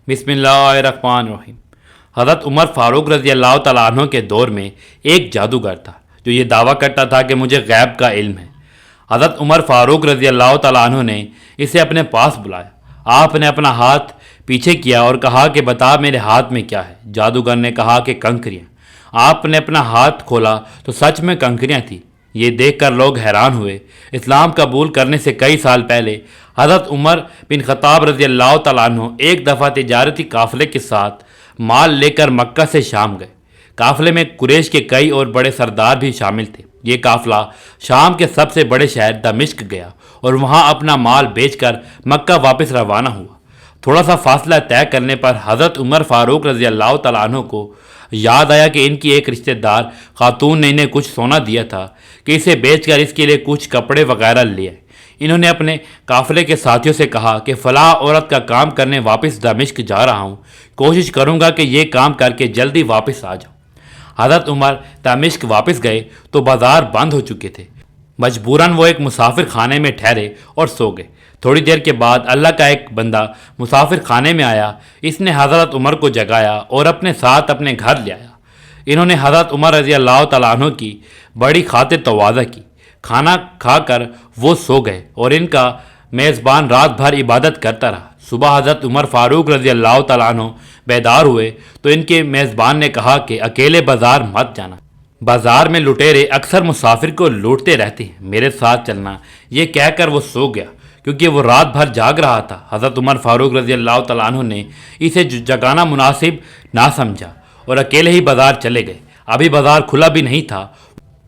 بسم اللہ الرحمن الرحیم۔ حضرت عمر فاروق رضی اللہ تعالیٰ عنہ کے دور میں ایک جادوگر تھا جو یہ دعویٰ کرتا تھا کہ مجھے غیب کا علم ہے۔ حضرت عمر فاروق رضی اللہ تعالیٰ عنہ نے اسے اپنے پاس بلایا۔ آپ نے اپنا ہاتھ پیچھے کیا اور کہا کہ بتا میرے ہاتھ میں کیا ہے۔ جادوگر نے کہا کہ کنکریاں۔ آپ نے اپنا ہاتھ کھولا تو سچ میں کنکریاں تھیں۔ یہ دیکھ کر لوگ حیران ہوئے۔ اسلام قبول کرنے سے کئی سال پہلے حضرت عمر بن خطاب رضی اللہ تعالیٰ عنہ ایک دفعہ تجارتی قافلے کے ساتھ مال لے کر مکہ سے شام گئے۔ قافلے میں قریش کے کئی اور بڑے سردار بھی شامل تھے۔ یہ قافلہ شام کے سب سے بڑے شہر دمشق گیا اور وہاں اپنا مال بیچ کر مکہ واپس روانہ ہوا۔ تھوڑا سا فاصلہ طے کرنے پر حضرت عمر فاروق رضی اللہ تعالیٰ عنہ کو یاد آیا کہ ان کی ایک رشتہ دار خاتون نے انہیں کچھ سونا دیا تھا کہ اسے بیچ کر اس کے لیے کچھ کپڑے وغیرہ لے آئے۔ انہوں نے اپنے قافلے کے ساتھیوں سے کہا کہ فلاں عورت کا کام کرنے واپس دمشق جا رہا ہوں، کوشش کروں گا کہ یہ کام کر کے جلدی واپس آ جاؤں۔ حضرت عمر دمشق واپس گئے تو بازار بند ہو چکے تھے۔ مجبوراً وہ ایک مسافر خانے میں ٹھہرے اور سو گئے۔ تھوڑی دیر کے بعد اللہ کا ایک بندہ مسافر خانے میں آیا۔ اس نے حضرت عمر کو جگایا اور اپنے ساتھ اپنے گھر لے آیا۔ انہوں نے حضرت عمر رضی اللہ تعالیٰ عنہ کی بڑی خاطر تواضع کی۔ کھانا کھا کر وہ سو گئے اور ان کا میزبان رات بھر عبادت کرتا رہا۔ صبح حضرت عمر فاروق رضی اللہ تعالیٰ عنہ بیدار ہوئے تو ان کے میزبان نے کہا کہ اکیلے بازار مت جانا، بازار میں لٹیرے اکثر مسافر کو لوٹتے رہتے ہیں، میرے ساتھ چلنا۔ یہ کہہ کر وہ سو گیا کیونکہ وہ رات بھر جاگ رہا تھا۔ حضرت عمر فاروق رضی اللہ تعالیٰ عنہ نے اسے جگانا مناسب نہ سمجھا اور اکیلے ہی بازار چلے گئے۔ ابھی بازار کھلا بھی نہیں تھا،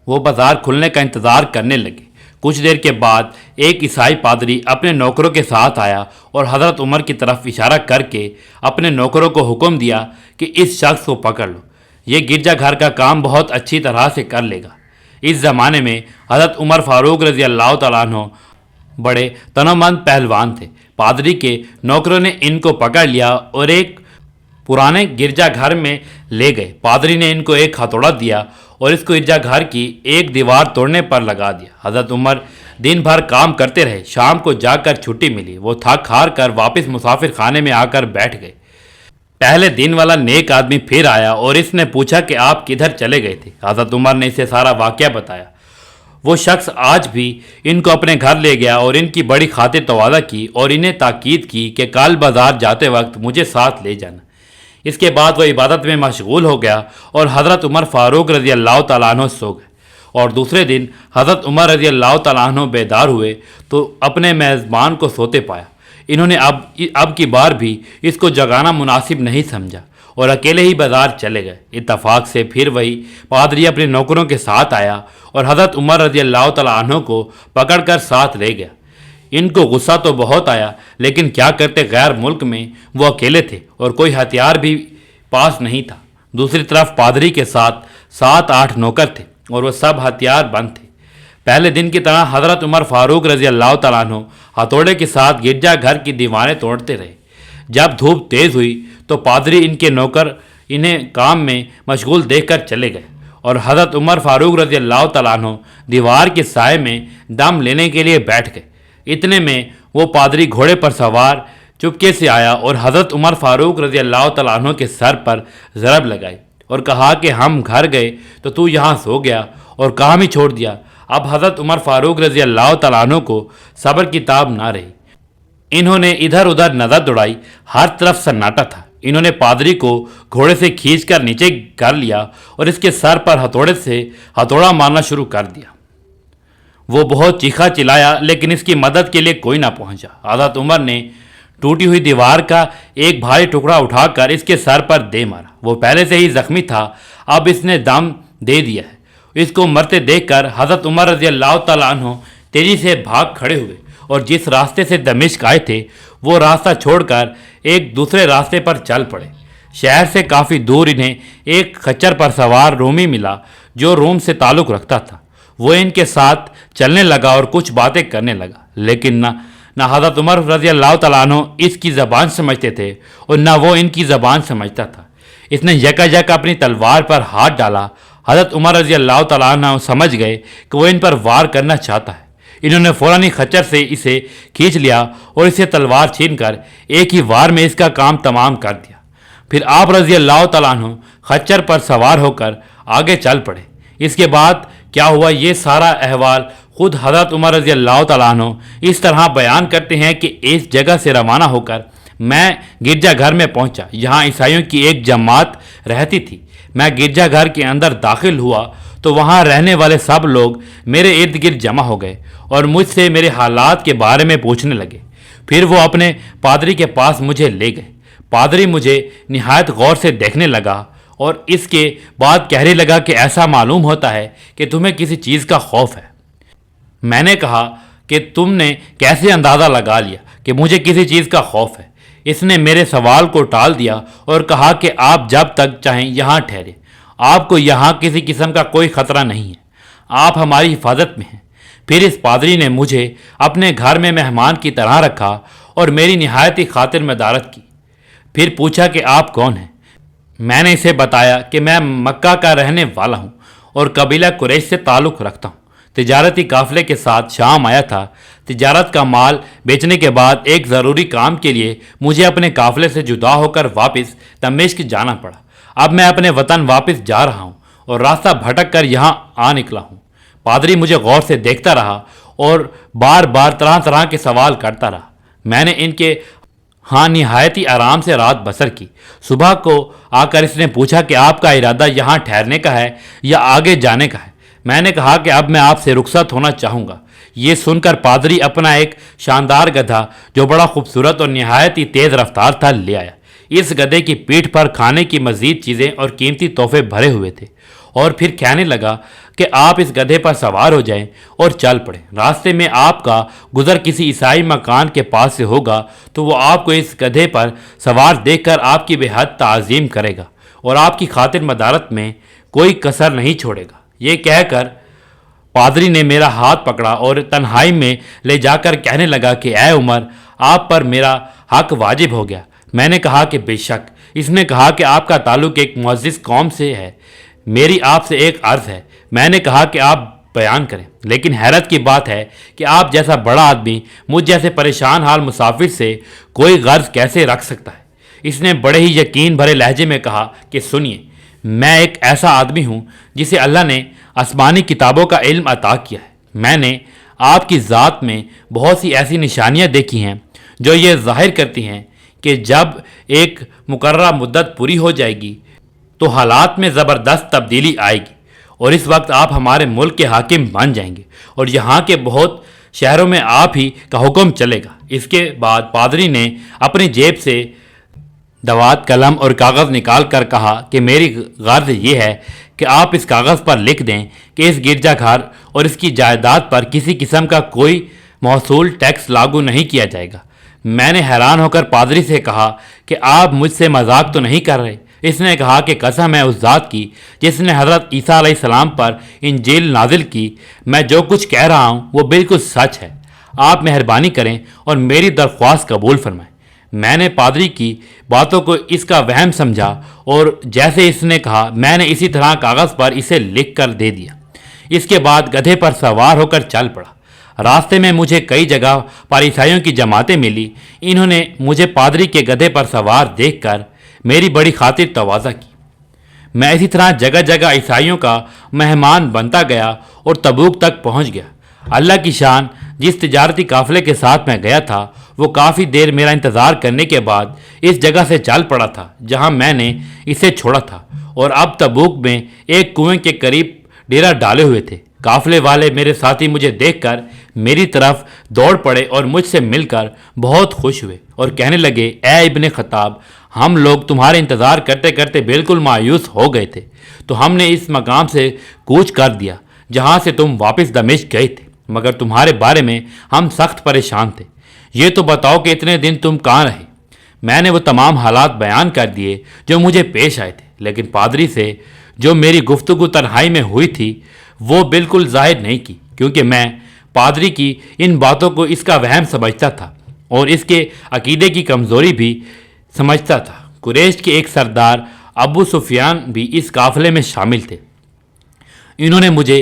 وہ بازار کھلنے کا انتظار کرنے لگے۔ کچھ دیر کے بعد ایک عیسائی پادری اپنے نوکروں کے ساتھ آیا اور حضرت عمر کی طرف اشارہ کر کے اپنے نوکروں کو حکم دیا کہ اس شخص کو پکڑ لو، یہ گرجا گھر کا کام بہت اچھی طرح سے کر لے گا۔ اس زمانے میں حضرت عمر فاروق رضی اللہ تعالیٰ عنہ بڑے تنومند پہلوان تھے۔ پادری کے نوکروں نے ان کو پکڑ لیا اور ایک پرانے گرجا گھر میں لے گئے۔ پادری نے ان کو ایک ہتھوڑا دیا اور اس کو گرجا گھر کی ایک دیوار توڑنے پر لگا دیا۔ حضرت عمر دن بھر کام کرتے رہے۔ شام کو جا کر چھٹی ملی، وہ تھک ہار کر واپس مسافر خانے میں آ کر بیٹھ گئے۔ پہلے دن والا نیک آدمی پھر آیا اور اس نے پوچھا کہ آپ کدھر چلے گئے تھے۔ حضرت عمر نے اسے سارا واقعہ بتایا۔ وہ شخص آج بھی ان کو اپنے گھر لے گیا اور ان کی بڑی خاطر تواضع کی اور انہیں تاکید کی کہ کل بازار جاتے وقت مجھے ساتھ لے جانا۔ اس کے بعد وہ عبادت میں مشغول ہو گیا اور حضرت عمر فاروق رضی اللہ تعالیٰ عنہ سو گئے۔ اور دوسرے دن حضرت عمر رضی اللہ تعالیٰ عنہ بیدار ہوئے تو اپنے میزبان کو سوتے پایا۔ انہوں نے اب کی بار بھی اس کو جگانا مناسب نہیں سمجھا اور اکیلے ہی بازار چلے گئے۔ اتفاق سے پھر وہی پادری اپنے نوکروں کے ساتھ آیا اور حضرت عمر رضی اللہ تعالیٰ عنہ کو پکڑ کر ساتھ لے گیا۔ ان کو غصہ تو بہت آیا، لیکن کیا کرتے، غیر ملک میں وہ اکیلے تھے اور کوئی ہتھیار بھی پاس نہیں تھا۔ دوسری طرف پادری کے ساتھ 7-8 نوکر تھے اور وہ سب ہتھیار بند تھے۔ پہلے دن کی طرح حضرت عمر فاروق رضی اللہ تعالیٰ عنہ ہتھوڑے کے ساتھ گرجا گھر کی دیواریں توڑتے رہے۔ جب دھوپ تیز ہوئی تو پادری ان کے نوکر انہیں کام میں مشغول دیکھ کر چلے گئے اور حضرت عمر فاروق رضی اللہ تعالیٰ عنہ دیوار کے سائے میں دم لینے کے لیے بیٹھ گئے۔ اتنے میں وہ پادری گھوڑے پر سوار چپکے سے آیا اور حضرت عمر فاروق رضی اللہ تعالیٰ عنہ کے سر پر ضرب لگائی اور کہا کہ ہم گھر گئے تو تو یہاں سو گیا اور کام ہی چھوڑ دیا۔ اب حضرت عمر فاروق رضی اللہ تعالیٰ عنہ کو صبر کی تاب نہ رہی۔ انہوں نے ادھر ادھر نظر دوڑائی، ہر طرف سناٹا تھا۔ انہوں نے پادری کو گھوڑے سے کھینچ کر نیچے کر لیا اور اس کے سر پر ہتھوڑے سے ہتھوڑا مارنا شروع کر دیا۔ وہ بہت چیخا چلایا لیکن اس کی مدد کے لیے کوئی نہ پہنچا۔ حضرت عمر نے ٹوٹی ہوئی دیوار کا ایک بھاری ٹکڑا اٹھا کر اس کے سر پر دے مارا۔ وہ پہلے سے ہی زخمی تھا، اب اس نے دم دے دیا ہے۔ اس کو مرتے دیکھ کر حضرت عمر رضی اللہ تعالیٰ عنہ تیزی سے بھاگ کھڑے ہوئے اور جس راستے سے دمشق آئے تھے وہ راستہ چھوڑ کر ایک دوسرے راستے پر چل پڑے۔ شہر سے کافی دور انہیں ایک خچر پر سوار رومی ملا جو روم سے تعلق رکھتا تھا۔ وہ ان کے ساتھ چلنے لگا اور کچھ باتیں کرنے لگا، لیکن نہ حضرت عمر رضی اللہ تعالیٰ عنہ اس کی زبان سمجھتے تھے اور نہ وہ ان کی زبان سمجھتا تھا۔ اس نے یکا اپنی تلوار پر ہاتھ ڈالا۔ حضرت عمر رضی اللہ تعالیٰ عنہ سمجھ گئے کہ وہ ان پر وار کرنا چاہتا ہے۔ انہوں نے فوراً ہی خچر سے اسے کھینچ لیا اور اسے تلوار چھین کر ایک ہی وار میں اس کا کام تمام کر دیا۔ پھر آپ رضی اللہ تعالیٰ عنہ خچر پر سوار ہو کر آگے چل پڑے۔ اس کے بعد کیا ہوا، یہ سارا احوال خود حضرت عمر رضی اللہ تعالیٰ عنہ اس طرح بیان کرتے ہیں کہ اس جگہ سے روانہ ہو کر میں گرجا گھر میں پہنچا، یہاں عیسائیوں کی ایک جماعت رہتی تھی۔ میں گرجا گھر کے اندر داخل ہوا تو وہاں رہنے والے سب لوگ میرے ارد گرد جمع ہو گئے اور مجھ سے میرے حالات کے بارے میں پوچھنے لگے۔ پھر وہ اپنے پادری کے پاس مجھے لے گئے۔ پادری مجھے نہایت غور سے دیکھنے لگا اور اس کے بعد کہنے لگا کہ ایسا معلوم ہوتا ہے کہ تمہیں کسی چیز کا خوف ہے۔ میں نے کہا کہ تم نے کیسے اندازہ لگا لیا کہ مجھے کسی چیز کا خوف ہے؟ اس نے میرے سوال کو ٹال دیا اور کہا کہ آپ جب تک چاہیں یہاں ٹھہرے، آپ کو یہاں کسی قسم کا کوئی خطرہ نہیں ہے، آپ ہماری حفاظت میں ہیں۔ پھر اس پادری نے مجھے اپنے گھر میں مہمان کی طرح رکھا اور میری نہایت ہی خاطر مدارت کی۔ پھر پوچھا کہ آپ کون ہیں؟ میں نے اسے بتایا کہ میں مکہ کا رہنے والا ہوں اور قبیلہ قریش سے تعلق رکھتا ہوں، تجارتی قافلے کے ساتھ شام آیا تھا۔ تجارت کا مال بیچنے کے بعد ایک ضروری کام کے لیے مجھے اپنے قافلے سے جدا ہو کر واپس دمشق جانا پڑا۔ اب میں اپنے وطن واپس جا رہا ہوں اور راستہ بھٹک کر یہاں آ نکلا ہوں۔ پادری مجھے غور سے دیکھتا رہا اور بار بار طرح طرح کے سوال کرتا رہا۔ میں نے ان کے ہاں نہایت ہی آرام سے رات بسر کی۔ صبح کو آ کر اس نے پوچھا کہ آپ کا ارادہ یہاں ٹھہرنے کا ہے یا آگے جانے کا ہے؟ میں نے کہا کہ اب میں آپ سے رخصت ہونا چاہوں گا۔ یہ سن کر پادری اپنا ایک شاندار گدھا جو بڑا خوبصورت اور نہایت ہی تیز رفتار تھا لے آیا۔ اس گدھے کی پیٹھ پر کھانے کی مزید چیزیں اور قیمتی تحفے بھرے ہوئے تھے اور پھر کہنے لگا کہ آپ اس گدھے پر سوار ہو جائیں اور چل پڑیں۔ راستے میں آپ کا گزر کسی عیسائی مکان کے پاس سے ہوگا تو وہ آپ کو اس گدھے پر سوار دیکھ کر آپ کی بے حد تعظیم کرے گا اور آپ کی خاطر مدارت میں کوئی کسر نہیں چھوڑے گا۔ یہ کہہ کر پادری نے میرا ہاتھ پکڑا اور تنہائی میں لے جا کر کہنے لگا کہ اے عمر، آپ پر میرا حق واجب ہو گیا۔ میں نے کہا کہ بے شک۔ اس نے کہا کہ آپ کا تعلق ایک معزز قوم سے ہے، میری آپ سے ایک عرض ہے۔ میں نے کہا کہ آپ بیان کریں، لیکن حیرت کی بات ہے کہ آپ جیسا بڑا آدمی مجھ جیسے پریشان حال مسافر سے کوئی غرض کیسے رکھ سکتا ہے؟ اس نے بڑے ہی یقین بھرے لہجے میں کہا کہ سنیے، میں ایک ایسا آدمی ہوں جسے اللہ نے آسمانی کتابوں کا علم عطا کیا ہے۔ میں نے آپ کی ذات میں بہت سی ایسی نشانیاں دیکھی ہیں جو یہ ظاہر کرتی ہیں کہ جب ایک مقررہ مدت پوری ہو جائے گی تو حالات میں زبردست تبدیلی آئے گی اور اس وقت آپ ہمارے ملک کے حاکم بن جائیں گے اور یہاں کے بہت شہروں میں آپ ہی کا حکم چلے گا۔ اس کے بعد پادری نے اپنی جیب سے دوات، قلم اور کاغذ نکال کر کہا کہ میری غرض یہ ہے کہ آپ اس کاغذ پر لکھ دیں کہ اس گرجا گھر اور اس کی جائیداد پر کسی قسم کا کوئی موصول ٹیکس لاگو نہیں کیا جائے گا۔ میں نے حیران ہو کر پادری سے کہا کہ آپ مجھ سے مذاق تو نہیں کر رہے؟ اس نے کہا کہ قسم ہے اس ذات کی جس نے حضرت عیسیٰ علیہ السلام پر انجیل نازل کی، میں جو کچھ کہہ رہا ہوں وہ بالکل سچ ہے۔ آپ مہربانی کریں اور میری درخواست قبول فرمائیں۔ میں نے پادری کی باتوں کو اس کا وہم سمجھا اور جیسے اس نے کہا میں نے اسی طرح کاغذ پر اسے لکھ کر دے دیا۔ اس کے بعد گدھے پر سوار ہو کر چل پڑا۔ راستے میں مجھے کئی جگہ پر عیسائیوں کی جماعتیں ملی۔ انہوں نے مجھے پادری کے گدھے پر سوار دیکھ کر میری بڑی خاطر تواضع کی۔ میں اسی طرح جگہ جگہ عیسائیوں کا مہمان بنتا گیا اور تبوک تک پہنچ گیا۔ اللہ کی شان، جس تجارتی قافلے کے ساتھ میں گیا تھا وہ کافی دیر میرا انتظار کرنے کے بعد اس جگہ سے چل پڑا تھا جہاں میں نے اسے چھوڑا تھا اور اب تبوک میں ایک کنویں کے قریب ڈیرا ڈالے ہوئے تھے۔ قافلے والے میرے ساتھی مجھے دیکھ کر میری طرف دوڑ پڑے اور مجھ سے مل کر بہت خوش ہوئے اور کہنے لگے اے ابن خطاب، ہم لوگ تمہارے انتظار کرتے کرتے بالکل مایوس ہو گئے تھے تو ہم نے اس مقام سے کوچ کر دیا جہاں سے تم واپس دمشق گئے تھے، مگر تمہارے بارے میں ہم سخت پریشان تھے۔ یہ تو بتاؤ کہ اتنے دن تم کہاں رہے؟ میں نے وہ تمام حالات بیان کر دیے جو مجھے پیش آئے تھے، لیکن پادری سے جو میری گفتگو تنہائی میں ہوئی تھی وہ بالکل ظاہر نہیں کی، کیونکہ میں پادری کی ان باتوں کو اس کا وہم سمجھتا تھا اور اس کے عقیدے کی کمزوری بھی سمجھتا تھا۔ قریش کے ایک سردار ابو سفیان بھی اس قافلے میں شامل تھے۔ انہوں نے مجھے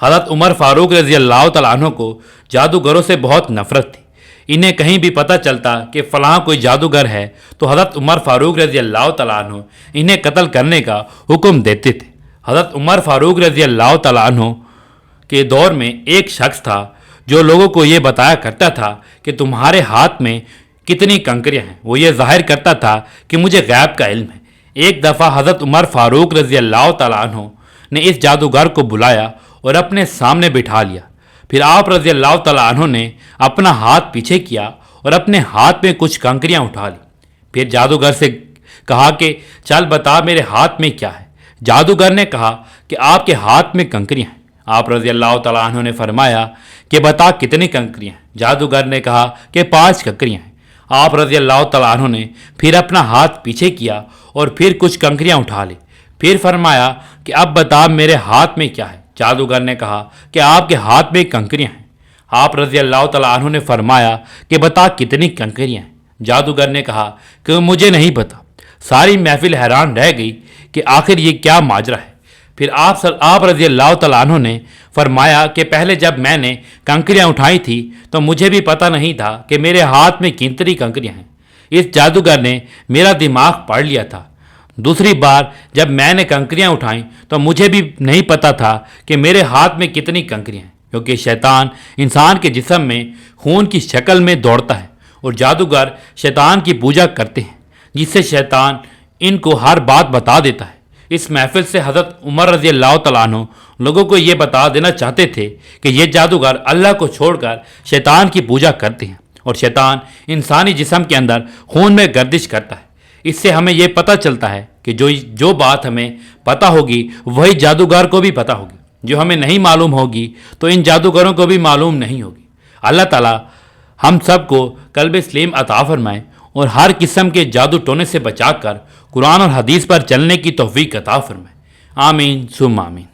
حضرت عمر فاروق رضی اللہ تعالیٰ عنہ کو جادوگروں سے بہت نفرت تھی۔ انہیں کہیں بھی پتہ چلتا کہ فلاں کوئی جادوگر ہے تو حضرت عمر فاروق رضی اللہ تعالیٰ عنہ انہیں قتل کرنے کا حکم دیتے تھے۔ حضرت عمر فاروق رضی اللہ تعالیٰ عنہ کے دور میں ایک شخص تھا جو لوگوں کو یہ بتایا کرتا تھا کہ تمہارے ہاتھ میں کتنی کنکریاں ہیں۔ وہ یہ ظاہر کرتا تھا کہ مجھے غیب کا علم ہے۔ ایک دفعہ حضرت عمر فاروق رضی اللہ تعالیٰ عنہ نے اس جادوگر کو بلایا اور اپنے سامنے بٹھا لیا۔ پھر آپ رضی اللہ تعالیٰ عنہ نے اپنا ہاتھ پیچھے کیا اور اپنے ہاتھ میں کچھ کنکریاں اٹھا لی۔ پھر جادوگر سے کہا کہ چل بتا میرے ہاتھ میں کیا ہے۔ جادوگر نے کہا کہ آپ کے ہاتھ میں کنکریاں ہیں۔ آپ رضی اللہ تعالیٰ عنہ نے فرمایا کہ بتا کتنی کنکریاں ہیں۔ جادوگر نے کہا کہ 5 کنکریاں ہیں۔ آپ رضی اللہ تعالیٰ عنہ نے پھر اپنا ہاتھ پیچھے کیا اور پھر کچھ کنکریاں اٹھا لی۔ پھر فرمایا کہ اب بتا میرے ہاتھ میں کیا ہے۔ جادوگر نے کہا کہ آپ کے ہاتھ میں کنکریاں ہیں۔ آپ رضی اللہ تعالیٰ عنہ نے فرمایا کہ بتا کتنی کنکریاں ہیں۔ جادوگر نے کہا کہ مجھے نہیں پتا۔ ساری محفل حیران رہ گئی کہ آخر یہ کیا ماجرا ہے۔ پھر آپ رضی اللہ تعالیٰ عنہ نے فرمایا کہ پہلے جب میں نے کنکریاں اٹھائی تھی تو مجھے بھی پتہ نہیں تھا کہ میرے ہاتھ میں کتنی کنکریاں ہیں۔ اس جادوگر نے میرا دماغ پڑھ لیا تھا۔ دوسری بار جب میں نے کنکریاں اٹھائیں تو مجھے بھی نہیں پتہ تھا کہ میرے ہاتھ میں کتنی کنکریاں ہیں، کیونکہ شیطان انسان کے جسم میں خون کی شکل میں دوڑتا ہے اور جادوگر شیطان کی پوجا کرتے ہیں، جس سے شیطان ان کو ہر بات بتا دیتا ہے۔ اس محفل سے حضرت عمر رضی اللہ تعالیٰ عنہ لوگوں کو یہ بتا دینا چاہتے تھے کہ یہ جادوگر اللہ کو چھوڑ کر شیطان کی پوجا کرتے ہیں اور شیطان انسانی جسم کے اندر خون میں گردش کرتا ہے۔ اس سے ہمیں یہ پتہ چلتا ہے کہ جو بات ہمیں پتہ ہوگی وہی جادوگر کو بھی پتہ ہوگی، جو ہمیں نہیں معلوم ہوگی تو ان جادوگروں کو بھی معلوم نہیں ہوگی۔ اللہ تعالیٰ ہم سب کو قلب سلیم عطا فرمائے اور ہر قسم کے جادو ٹونے سے بچا کر قرآن اور حدیث پر چلنے کی توفیق عطا فرمائے۔ آمین ثم آمین۔